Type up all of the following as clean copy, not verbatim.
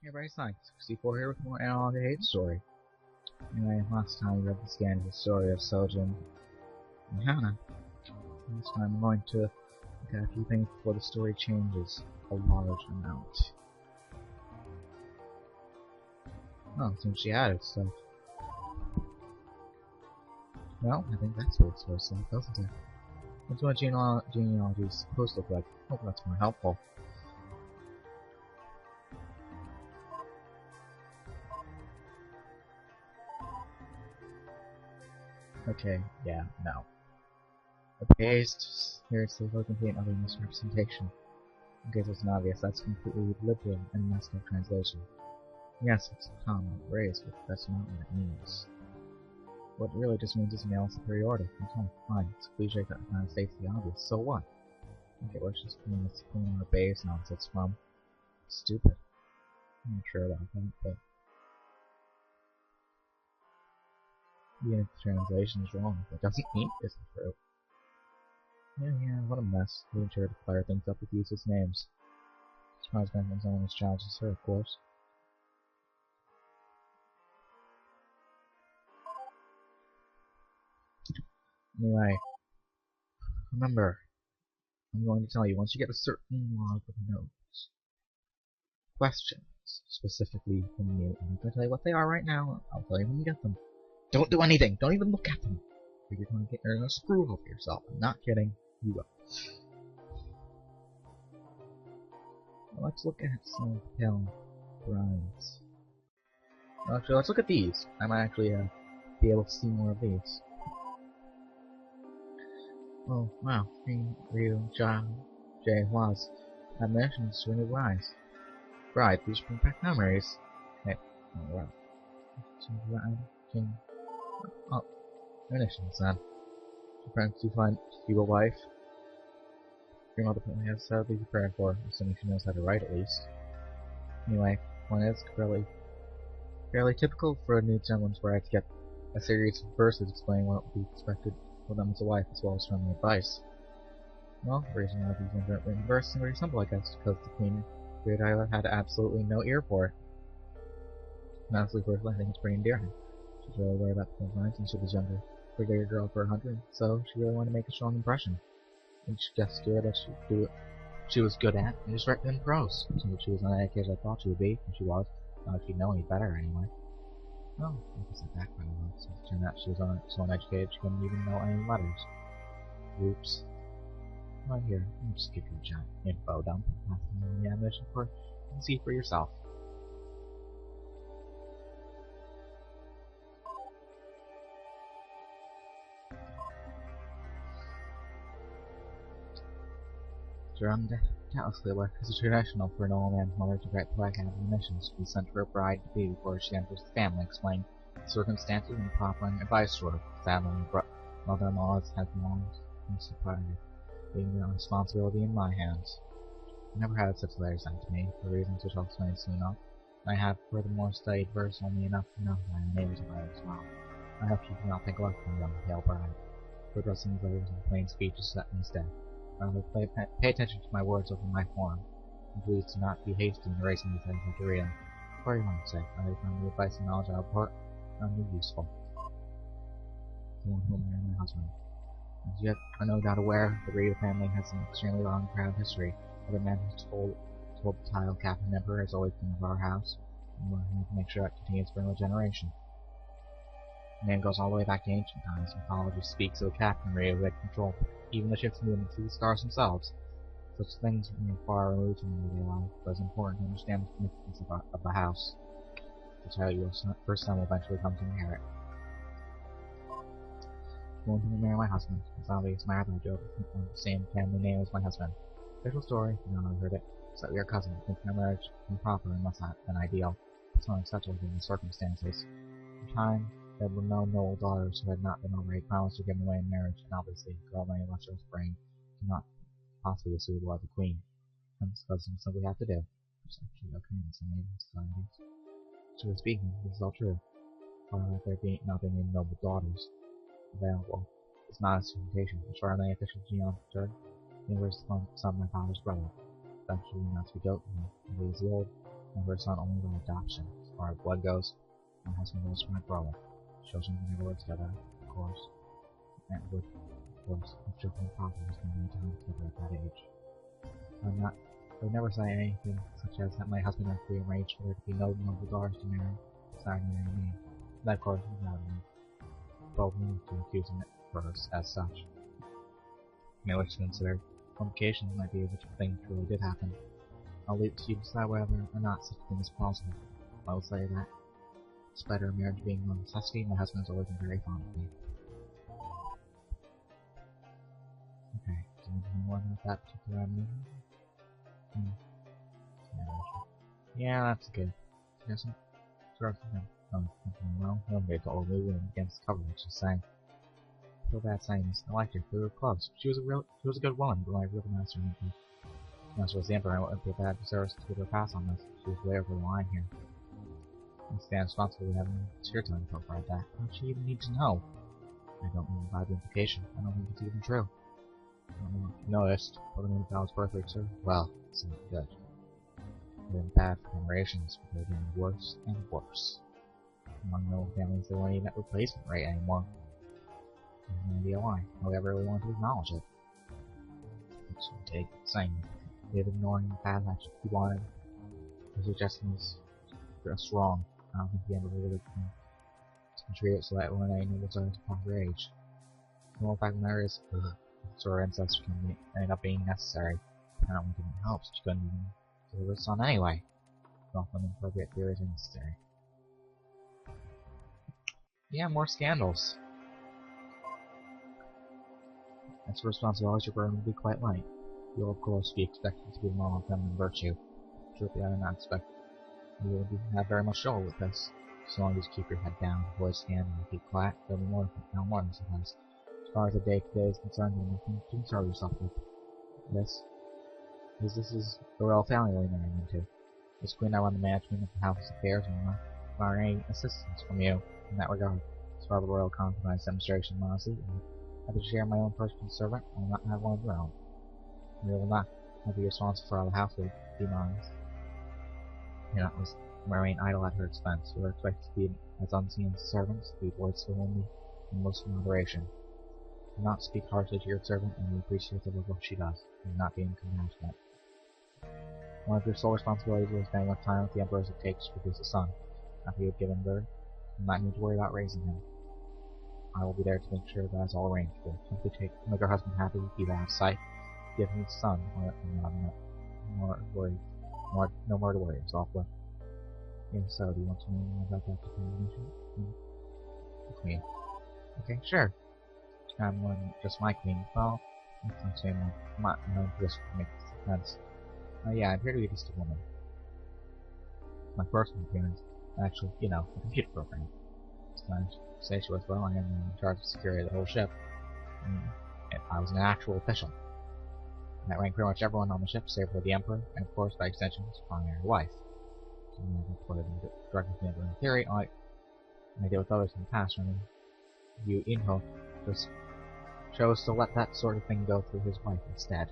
Everybody's nice. 64 here with more Analouge hate story. Anyway, last time we read the scandalous story of Sojin and Hana. This time I'm going to look at a few things before the story changes a large amount. Oh, it seems she added stuff. Well, I think that's what it's supposed to look, doesn't it? That's what genealogy is supposed to look like. Hope that's more helpful. Okay, yeah, no. The paste seriously will contain other misrepresentation. In case it's not obvious, that's completely liberal and messed up translation. Yes, it's a comma, raised, but that's not what it means. What it really just means is male superiority. Okay, fine, it's a cliche that kind of states the obvious, so what? Okay, where's this putting this on our base nonsense from? Stupid. I'm not sure about that, but even if the translation is wrong, that doesn't mean it isn't true. Yeah, what a mess. We didn't try to fire things up with useless names. Surprised by someone as challenged as her, of course. Anyway, remember, I'm going to tell you, once you get a certain log of notes, questions, specifically from you, I'm going to tell you what they are right now, I'll tell you when you get them. Don't do anything! Don't even look at them! Or you're going to screw over yourself. I'm not kidding. You will. Well, let's look at some pale brides. Actually, let's look at these. I might actually be able to see more of these. Oh, wow. Ryu, Jay, Hua's admonitions to a new rise. Bride, these bring back memories. Okay. Oh, wow. Oh, admonitions then. Preparing to find feeble wife. Your mother probably has sadly to prepare for, assuming she knows how to write at least. Anyway, one is fairly typical for a new gentleman's bride to get a series of verses explaining what would be expected for them as a wife, as well as friendly advice. Well, the reason why these aren't written verses is very simple, I guess, because the Queen Great Isla had absolutely no ear for it. And honestly, personally, I think it's pretty endearing. She's really worried about the lines since she was younger. Figured a girl for 100, so she really wanted to make a strong impression. And she suggested to her that she'd do what she was good at, and just write them in prose. So she was uneducated as I thought she would be, and she was. Not if she'd know any better, anyway. Well, I guess that background since it turned out she was so uneducated she couldn't even know any letters. Oops. Right here, let me just give you a giant info dump. Passing the animation for you can see for yourself. Doubtlessly aware it is traditional for an old man's mother to write polite admonitions to be sent to her bride to be before she enters the family, explaining the circumstances and proffering advice to her. Sadly, mother-in-law has long since departed, leaving the responsibility in my hands. I never had such letters sent to me, for reasons which I'll explain soon enough. I have furthermore studied verse only enough to know that I am able to write as well. I hope you do not think less of my young pale bride, for addressing these letters in plain speech is set instead. Rather, pay attention to my words over my form, and please do not be hasty in erasing these things after reading. For your own sake, I find the advice and knowledge I impart only useful. The one who will marry my husband. As yet, are no doubt aware, the Ryu family has an extremely long and proud history. Other men who told the tile Captain Emperor has always been of our house, and we're here to make sure that continues for another generation. The name goes all the way back to ancient times. Mythology speaks of a Captain Ryu who had control even the ships moving through the stars themselves. Such things are far removed from everyday life, but it's important to understand the significance of the house. The child your first son will eventually come to inherit. The one who will marry my husband is obviously my other joke of the same family name as my husband. Official story, if you haven't heard it, is that we are cousins, thinking our marriage improper and less than ideal. It's not acceptable given the circumstances. In time, there were no noble daughters who had not been already promised or given away in marriage, and obviously, a girl of any lustrous brain cannot possibly be suitable as a queen. Hence, cousins simply have to do. Which is actually okay in some Asian societies. Truly speaking, this is all true. However, there not being any noble daughters available is not a justification. As far as my official genealogy, the universe son of my father's brother. Eventually, not to be doubted, he is the old and her son only by adoption. As far as blood goes, my husband goes for my brother. Children can never work together, of course. And of course, if children and father has been many times together at that age. I would never say anything such as that my husband has rearranged for there to be no regards to marry, besides marrying me. That of course is out of me. Both me to accuse him as such. You may wish to consider complications might be if such a thing truly did happen. I'll leave it to you to decide whether or not such a thing is possible. I will say that, despite our marriage being a necessity, my husband has always been very fond of me. Okay, so anything more about that particular animation? Yeah, that's good. Yes, sort of thing. Well, no made the old movie against the cover, which is saying. I feel bad saying this. I liked her. We were close. She was a good woman, but I really master her. Master was the Emperor, I wouldn't be bad deserves to give her a pass on this. She was way over the line here. I stand responsible for having tear time to provide that. How does she even need to know? I don't mean by the implication. I don't think it's even true. I don't know if you noticed, but I mean if I was perfect, sir. Well, it's not good. They've been bad for generations, but they're getting worse and worse. Among the old families, there weren't even that replacement rate anymore. I have no idea why. Nobody ever really wanted to acknowledge it. It's take saying they've ignoring the bad actions he wanted. His suggestion was just wrong. I don't think he ever really treat it so that when I know what's at a proper age. The more fact of the matter is, sort of ancestor can end up being necessary. I don't think it helps. She couldn't even deliver a son anyway. Often inappropriate theories are necessary. Yeah, more scandals. As for responsibilities, your burden will be quite light. You will, of course, be expected to be the model of feminine virtue. Truthfully, I do not expect you will have very much trouble with this. So long as you keep your head down, voice hand, and keep quiet, there'll be more than suffice. As far as the day-to-day is concerned, you have nothing to concern yourself with. This is the royal family we're marrying into. This queen I run the management of the house's affairs and I'm not requiring any assistance from you in that regard. As far as the royal compromise demonstration modesty, I have to share my own personal servant, I will not have one of your own. You will not be responsible for all the household demands. You're not remain idle at her expense. You are expected to be as unseen as servants, to be voiceful only in most moderation. Do not speak harshly to your servant, and be appreciative of what she does, and not being compassionate. One of your sole responsibilities is spending enough time with the Emperor as it takes to produce a son. After you have given birth, you will not need to worry about raising him. I will be there to make sure that it's all arranged for. Simply make your husband happy, keep out of sight, give him a son, no more to worry yourself with. Yes, so do you want to know more about that determination? The Queen. Okay, sure. Just my Queen. Well, I'm saying my own position makes sense. Yeah, I'm here to be just a woman. My personal appearance, actually, a computer program. I say she was, well, I am in charge of security of the whole ship. If I was an actual official. That ranked pretty much everyone on the ship, save for the Emperor, and of course, by extension, his primary wife. So, directly from the Emperor in theory, I did with others in the past, when you, Inho, just chose to let that sort of thing go through his wife instead.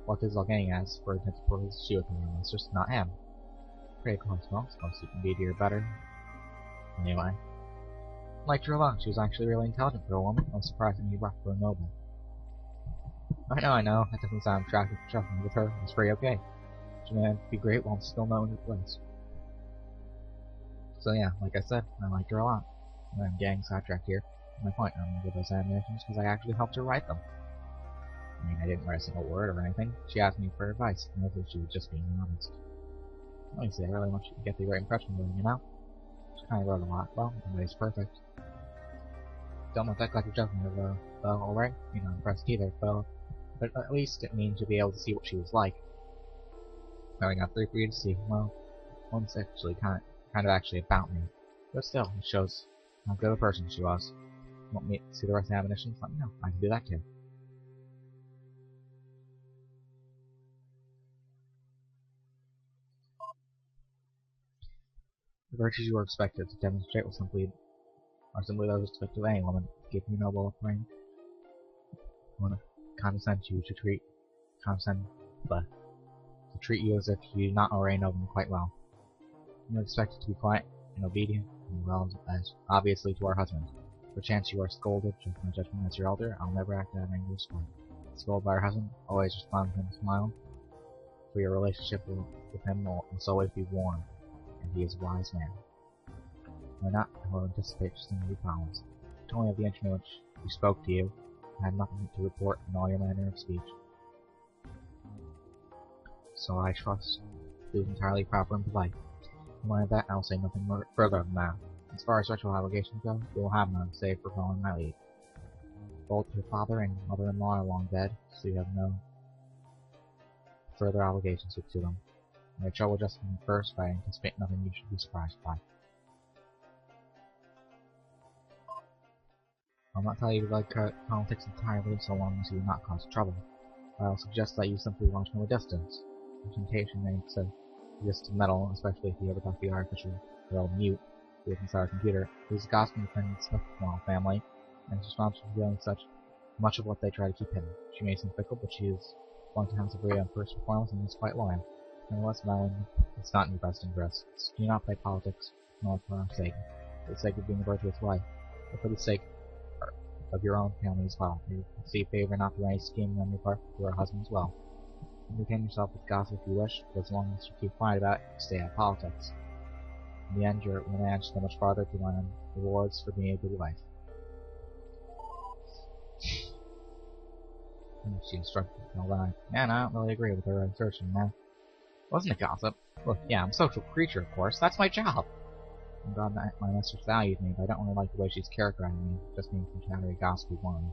What this is all getting at is, for instance, she would be it's just not him. Pretty close, well, suppose you can be to your better. Anyway. Liked her a lot. She was actually really intelligent for a woman. I was surprised that you rough for a noble. I know. That doesn't sound attractive for something with her. It's pretty okay. She may be great while still knowing her place. So yeah, like I said, I liked her a lot. I'm getting sidetracked here. My point, I'm gonna give those animations because I actually helped her write them. I mean, I didn't write a single word or anything. She asked me for advice, and I think she was just being honest. Honestly, I really want you to get the right impression of her, She kinda wrote a lot. Well, nobody's perfect. Don't want that like you're judging her, though, alright? You're not impressed either, though. But at least it means you'll be able to see what she was like. I only got 3 for you to see. Well, one's actually kind of actually about me. But still, it shows how good a person she was. Want me to see the rest of the admonitions? Let me know. I can do that too. The virtues you are expected to demonstrate are simply those expected of any woman. Give you noble upbringing. Want to condescend to treat you as if you do not already know them quite well. You are expected to be quiet and obedient, and well as obviously to our husband. Perchance you are scolded, just my judgment as your elder, I'll never act out of anger or spite. Scolded by our husband, always respond with him a smile, for your relationship with him must always be warm, and he is a wise man. Why not, I will anticipate just in your problems. Only of the interview in which he spoke to you, I had nothing to report in all your manner of speech. So I trust it was entirely proper and polite. In light of that, I will say nothing more further than that. As far as sexual obligations go, you will have none, save for following my lead. Both your father and mother-in-law are long dead, so you have no further obligations to them. I had trouble justifying first, but I anticipate nothing you should be surprised by. I'll not tell you to like politics entirely so long as you do not cause trouble, but I'll suggest that you simply watch from a distance. The temptation may exist to meddle, especially if you ever got the artificial girl mute who is inside our computer. He's a gossiping friend of the Smith family, and is responsible for doing much of what they try to keep hidden. She may seem fickle, but she is going to have some very first performance and is quite loyal. Nevertheless, meddling is not in your best interest. Do not play politics, nor for our sake, for the sake of being a virtuous wife, but for the sake of your own family as well. You can see favor not through any scheming on your part, but through her husband as well. Entertain yourself with gossip if you wish, but as long as you keep quiet about it, stay out of politics. In the end, you'll manage to go much farther to earn rewards for being a good wife. She instructed me, man, I don't really agree with her assertion, man. Wasn't it gossip? Look, yeah, I'm a social creature, of course. That's my job. I'm glad that my mistress values me, but I don't really like the way she's characterizing me, just being some chattery, gossipy woman.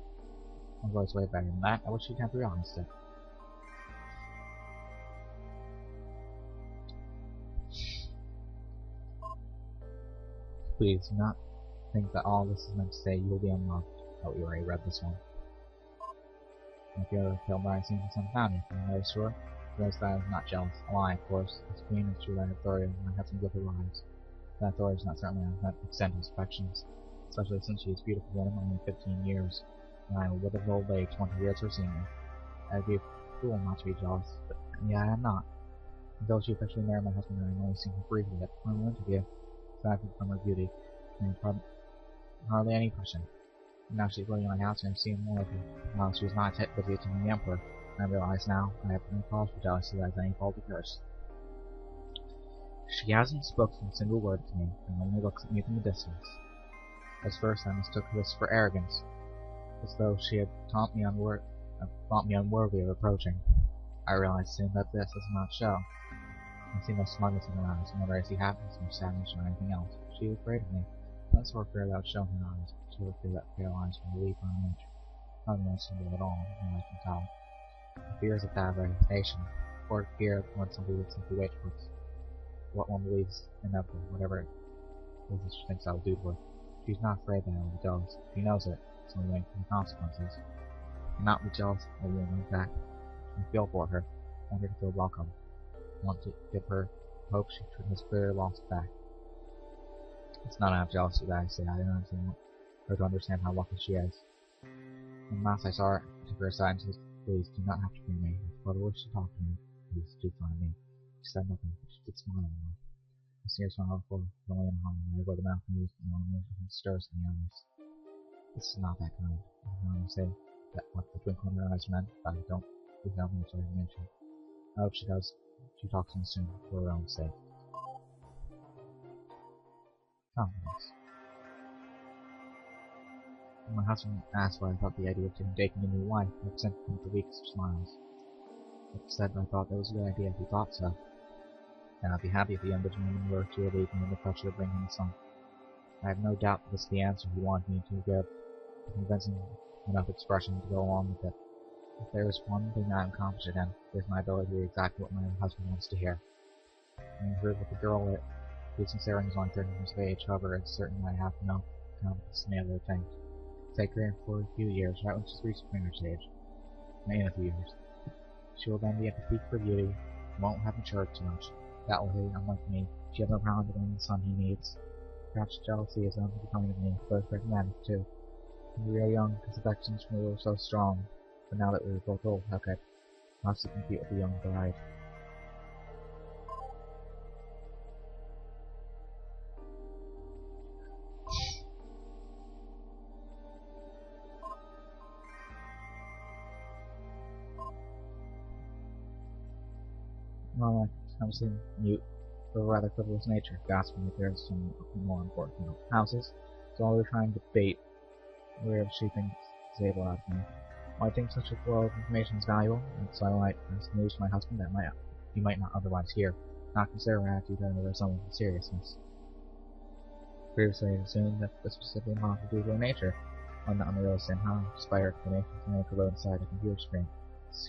I'm always way better than that. I wish she'd have realized it. Please do not think that all this is meant to say you will be unloved. Oh, you already read this one. If you ever feel by seeing some family, I'm very sure. Notice that I was not jealous. A lie, of course. As queen is true that Victoria and I have some good lives. That Victoria is not certainly an extent of affections, especially since she is a beautiful woman, only 15 years, and I am a withered old lady 20 years her senior. I'd be a fool not to be jealous, but yeah, I am not. Until she officially married my husband, I only seen her briefly at the interview, aside from her beauty, and hardly any question. And now she's living in my house and I'm seeing more of her. While she was not busy attending the Emperor, and I realize now I have no cause for jealousy that has any fault of hers. She hasn't spoken a single word to me, and only looks at me from a distance. At first I mistook this for arrogance, as though she had thought me unworthy of approaching. I realized soon that this is not show. I see no smugness in her eyes, nor do I see happiness nor sadness or anything else. She is afraid of me. That sort of fear that would show in her eyes, but she would fear that pale eyes from relief on her nature. Not the most simple at all, and I can tell. The fear is a bad reputation, or fear when somebody would simply wait for what one believes inevitable, whatever it is that she thinks I will do to her. She's not afraid that I will be jealous. She knows it, so we wait for the consequences. I not be jealous of a woman like that. I feel for her. I want her to feel welcome. I want to give her hope she has clearly lost back. It's not out of jealousy that I say I don't want her to understand how lucky she is. When last I saw her, I took her aside and said, please do not have to hear me. If your father wished to talk to me, please do find me. She said nothing, but she did smile at me. I see her smile before the only in harmony where the mouth moves and no emotion stirs in the eyes. This is not that kind. I can only say that what the twinkle in her eyes meant, but I don't think how much I mentioned. I hope she does. She talks to me soon, for her own sake. Confidence. When my husband asked what I thought the idea of taking a new wife, I sent him the weakest of smiles. I said I thought that was a good idea if he thought so, and I'd be happy if the young woman were to relieve me of the pressure to bring him a son. I have no doubt that this is the answer he wanted me to give, a convincing enough expression to go along with it. If there is one thing I am confident in, it is my ability to hear exactly what my husband wants to hear. I heard with the girl that his sincerity is only 13 years of age, however, it's certain I have no confidence in the other thing. Take her in for a few years, right when she's reached marriage age. In a few years. She will then be at the peak of her beauty, and won't have matured too much. That will be unlike me. She has no problem getting the son he needs. Perhaps jealousy is unbecoming of me, but it's pragmatic too. When we were young, his affections for me were so strong, but now that we are both old, how could I possibly compete with a young bride? Well, I'm sitting mute for a rather frivolous nature, gasping that there's some more important houses. So while we're trying to debate where she thinks is able out of me. Well, I think such a flow of information is valuable, and so I might pass news to my husband that he might not otherwise hear, not consider her attitude over someone with seriousness. Previously, I assumed that this was simply impossible due to her nature, one that unrealistic and how, despite her explanations, can make her live inside a computer screen.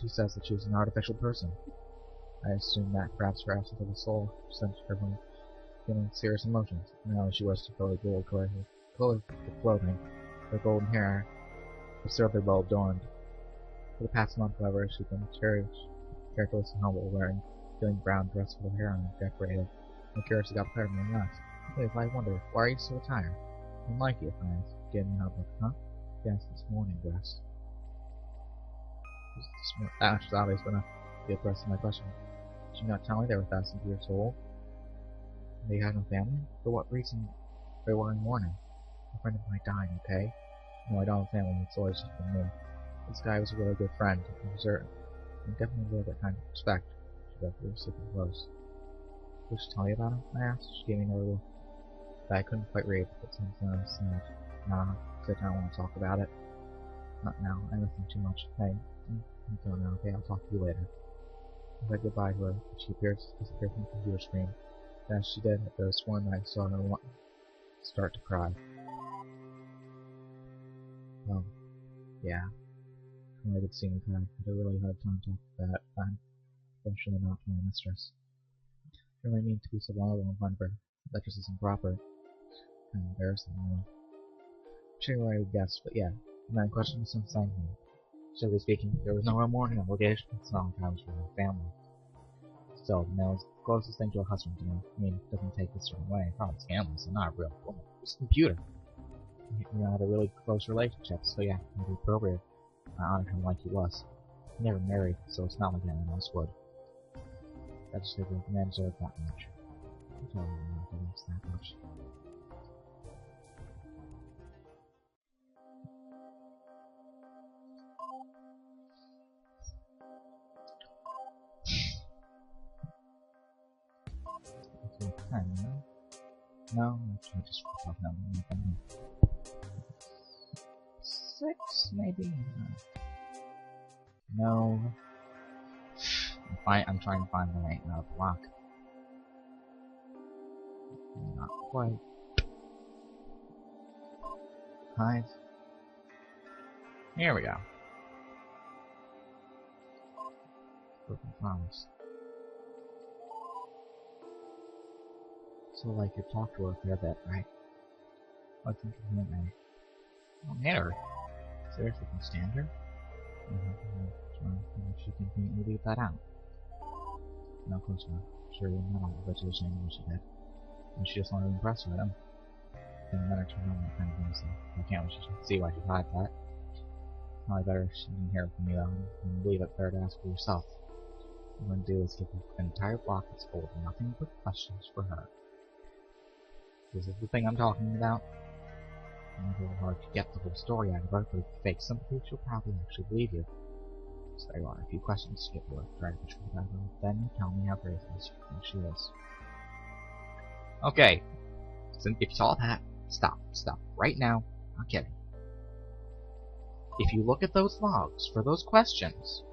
She says that she was an artificial person. I assumed that perhaps her absence of a soul prevented her from feeling serious emotions. Now she wears fully gold colored clothing, her golden hair absurdly well adorned. For the past month, however, she's been careless and humble, wearing filling brown dress with her hair on decorated. I'm curious about the and less. Wait, I wonder, why are you so tired? I like you, I asked, getting out of huh? Yes, this morning dress. That was obvious enough to be the rest of my question. Did you not tell me they were fastened to your soul? They had no family? For what reason they were in mourning? A friend of mine died, okay? No, I don't have a family, it's always just been me. This guy was a really good friend, and definitely a little bit kind of respect. She got really super close. Did she tell you about him? I asked. She gave me another look that I couldn't quite read, but something else said, nah, because I don't want to talk about it. Not now, I listen too much. Hey, I'm going now, okay, I'll talk to you later. I said goodbye to her, and she disappeared from the computer screen. As she did, I could have sworn that I saw her start to cry. Oh, yeah. I could see me cry. I had a really hard time talking about that time, especially not to my mistress. I really mean to be so vulnerable in front of her. That just isn't proper. Kind of embarrassing, really. I'm sure I would guess, but yeah. The man questioned was inside me. Strictly speaking, there was no real mourning obligation. Sometimes for my family. Still, the male is the closest thing to a husband to me. I mean, it doesn't take a certain way. Probably it's family, so not a real woman. It's a computer. We had a really close relationship, so yeah, it would be appropriate. I honored him like he was. He never married, so it's not like anyone else would. I just figured the man deserved that much. I told him not to lose that much. No, actually, just talking about nothing. 6, maybe? No. I'm trying to find the right block. Not quite. Hide. Here we go. Broken promise. So, like, you talked to her a fair bit, right? I think you hit me. Oh, hit her? Seriously, can you stand her? She can conveniently leave that out. No, of course not. Sure, you're not all the to shame what she did. And she just wanted to impress her, then. Then let her turn on that kind of thing, so I can't see why she hide that. Probably better if she didn't hear it from you, though, and leave it there to ask for yourself. What I'm going to do is give you an entire block that's full of nothing but questions for her. This is the thing I'm talking about. It's a little hard to get the whole story out of her, but if you fake sympathy, she'll probably actually believe you. So there are a few questions to get to her, try to push her out of her, then you tell me how crazy you think she is. Okay, so if you saw that, stop, right now, I'm kidding. If you look at those logs for those questions,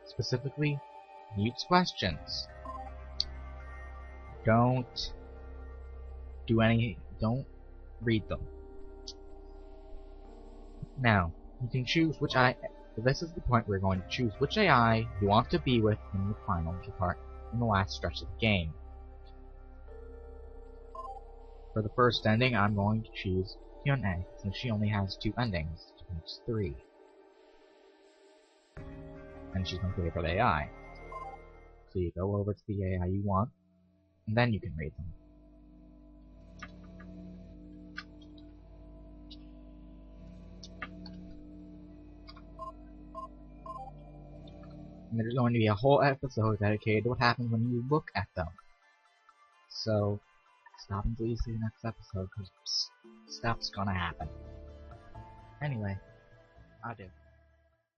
specifically, Mute's questions, don't read them. Now, you can choose which this is the point where you're going to choose which AI you want to be with in the final part, in the last stretch of the game. For the first ending, I'm going to choose Hyun-A, since she only has 2 endings, which makes 3. And she's my favorite AI. So you go over to the AI you want, and then you can read them. And there's going to be a whole episode dedicated to what happens when you look at them. So, stop until you see the next episode, because stuff's gonna happen. Anyway, I do.